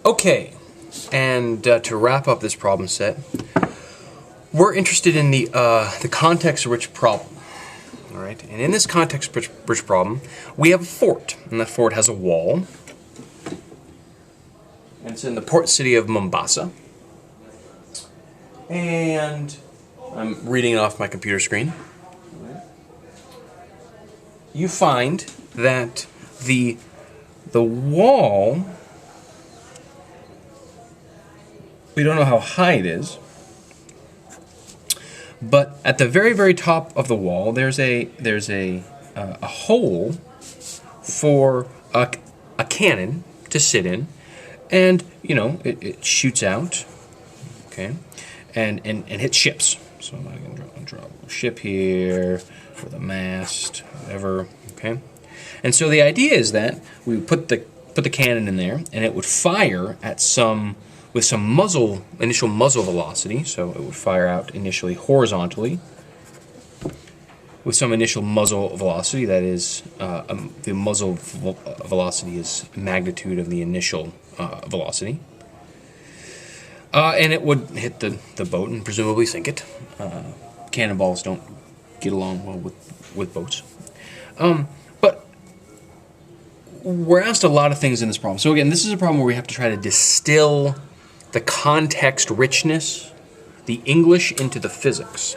Okay, and to wrap up this problem set, we're interested in the context-rich problem. All right, and in this context-rich problem, we have a fort, and that fort has a wall, and it's in the port city of Mombasa. And I'm reading it off my computer screen. You find that the wall, we don't know how high it is, but at the very, very top of the wall, there's a hole for a cannon to sit in, and you know it shoots out, okay, and hits ships. So I'm going to draw a little ship here with a mast, whatever, okay. And so the idea is that we put the cannon in there, and it would fire at with some initial muzzle velocity. So it would fire out initially horizontally with some initial muzzle velocity. That is, the muzzle velocity is magnitude of the initial velocity. And it would hit the boat and presumably sink it. Cannonballs don't get along well with boats. But we're asked a lot of things in this problem. So again, this is a problem where we have to try to distill the context richness, the English into the physics.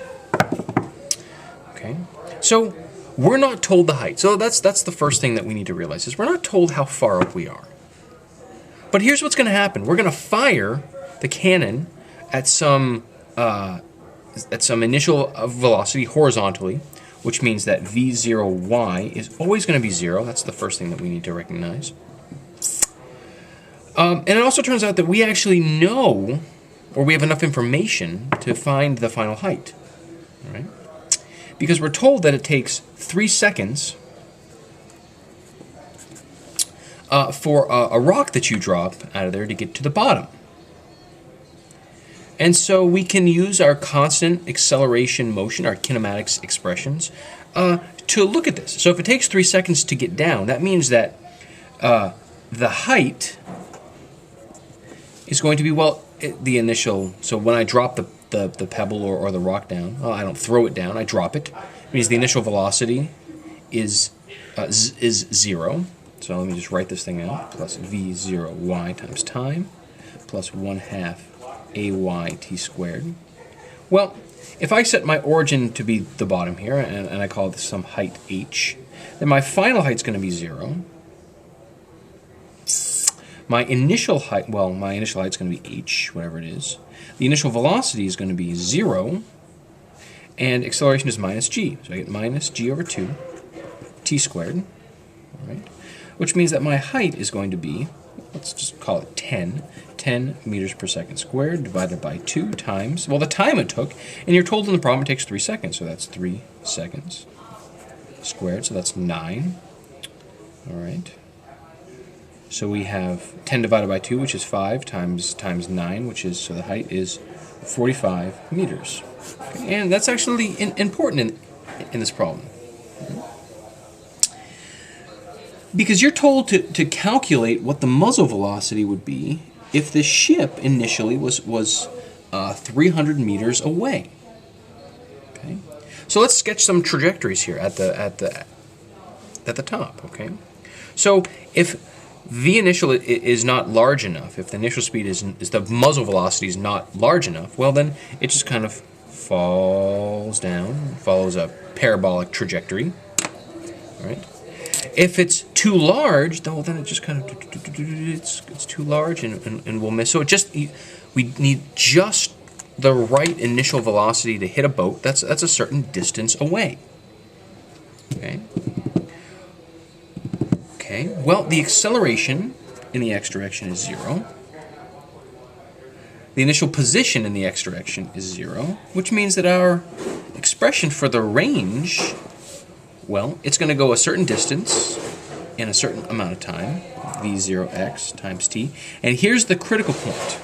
Okay, so we're not told the height. So that's the first thing that we need to realize is we're not told how far up we are. But here's what's going to happen. We're going to fire the cannon at some initial velocity horizontally, which means that v0y is always going to be 0. That's the first thing that we need to recognize. And it also turns out that we actually know, or we have enough information to find the final height. All right? Because we're told that it takes 3 seconds for a rock that you drop out of there to get to the bottom. And so we can use our constant acceleration motion, our kinematics expressions, to look at this. So if it takes 3 seconds to get down, that means that the height is going to be, the initial, so when I drop the pebble or the rock down, I don't throw it down, I drop it. It means the initial velocity is 0. So let me just write this thing out. Plus v0y times time plus 1/2 ay t squared. Well, if I set my origin to be the bottom here, and I call this some height h, then my final height's going to be 0. My initial height, my initial height's going to be h, whatever it is. The initial velocity is going to be 0, and acceleration is minus g. So I get minus g over 2 t squared, all right? Which means that my height is going to be, let's just call it 10 meters per second squared divided by 2 times, the time it took, and you're told in the problem it takes 3 seconds, so that's 3 seconds squared, so that's 9, all right. So we have 10 divided by 2, which is 5, times 9, which is, so the height is 45 meters. Okay, and that's actually important in this problem. Because you're told to calculate what the muzzle velocity would be if the ship initially was 300 meters away. Okay, so let's sketch some trajectories here at the top. Okay, so if v initial is not large enough, if the initial speed is the muzzle velocity is not large enough, well then it just kind of falls down, follows a parabolic trajectory. All right. If it's too large, well, then it just kind of it's too large and we'll miss. So we need just the right initial velocity to hit a boat. That's a certain distance away. Okay. Okay. Well, the acceleration in the x direction is 0. The initial position in the x direction is 0, which means that our expression for the range, well, it's going to go a certain distance in a certain amount of time, v0x times t. And here's the critical point.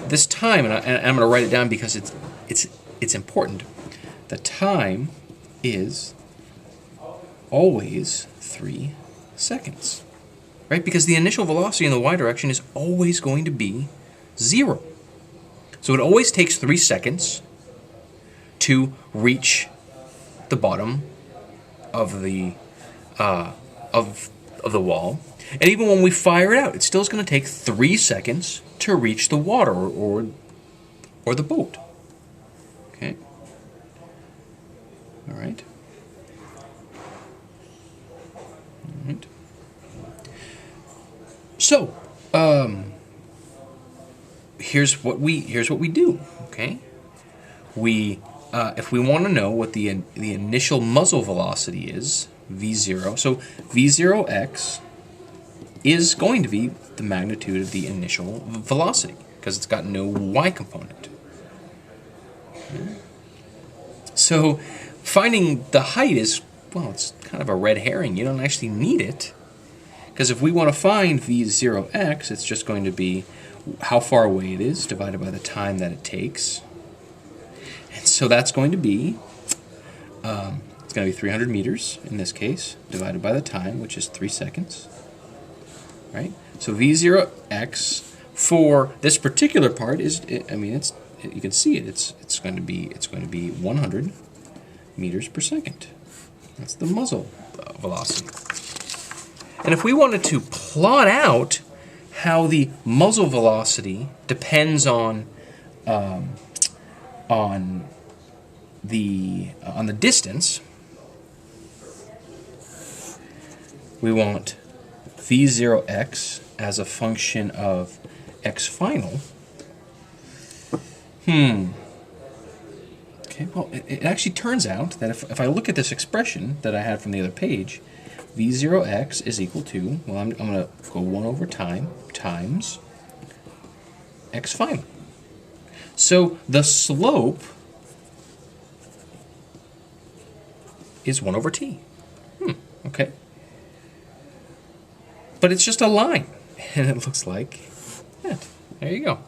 This time, and I'm going to write it down because it's important. The time is always 3 seconds. right? Because the initial velocity in the y direction is always going to be 0. So it always takes 3 seconds to reach the bottom of the wall. And even when we fire it out, it still is going to take 3 seconds to reach the water or the boat. Okay? All right. All right. So, here's what we do. Okay, we if we want to know what the initial muzzle velocity is, v0. So v0x is going to be the magnitude of the initial velocity because it's got no y component. Okay. So finding the height is, well, it's kind of a red herring. You don't actually need it. Because if we want to find v0x, it's just going to be how far away it is divided by the time that it takes. And so that's going to be, it's going to be 300 meters in this case, divided by the time, which is 3 seconds. Right? So v0x for this particular part is, I mean, it's, you can see it. It's going to be 100 meters per second. That's the muzzle velocity. And if we wanted to plot out how the muzzle velocity depends on the distance, we want v0x as a function of x final. Okay, well, it actually turns out that if I look at this expression that I had from the other page, v0x is equal to, well, I'm going to go 1 over time times x final. So the slope is 1 over t. Okay. But it's just a line, and it looks like that. There you go.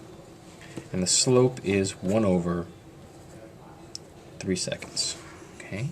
And the slope is 1 over 3 seconds. Okay.